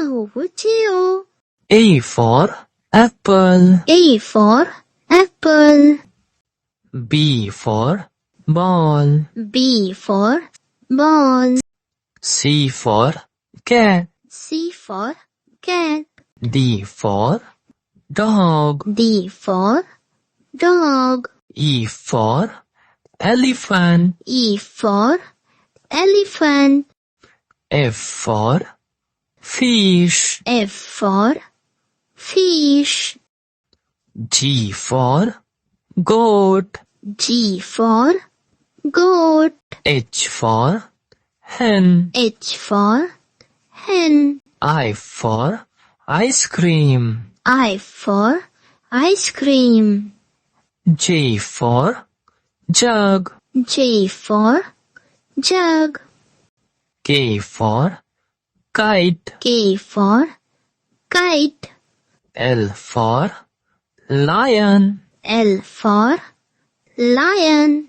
KauChiu. A for apple. A for apple. B for ball. B for ball. C for cat. C for cat. D for dog. D for dog. E for elephant. E for elephant. F for fish. F for fish. G for goat. G for goat. H for hen. H for hen. I for ice cream. I for ice cream. J for jug. J for jug. K for kite. K for kite. L for lion. L for lion.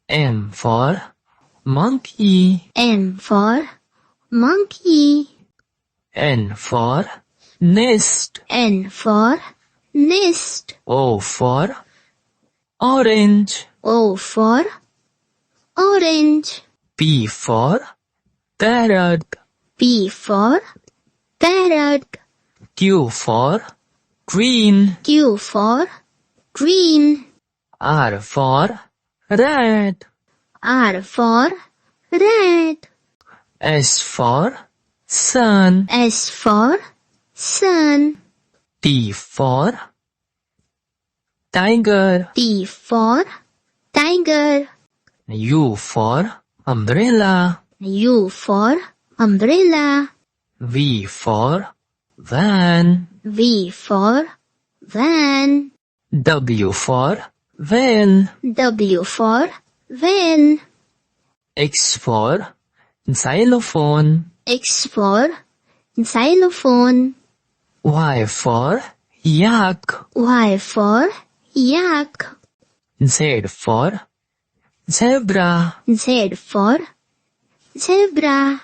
M for monkey. M for monkey. N for nest. N for nest. O for orange. O for orange. P for parrot. P for parrot. Q for green. Q for green. R for rat. R for rat. S for sun. S for sun. T for tiger. T for tiger. U for umbrella. U for umbrella. V for van. V for van. W for van. W for van. X for xylophone. X for xylophone. Y for yak. Y for yak. Z for zebra. Z for zebra.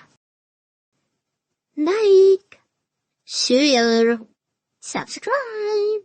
Like, share, subscribe.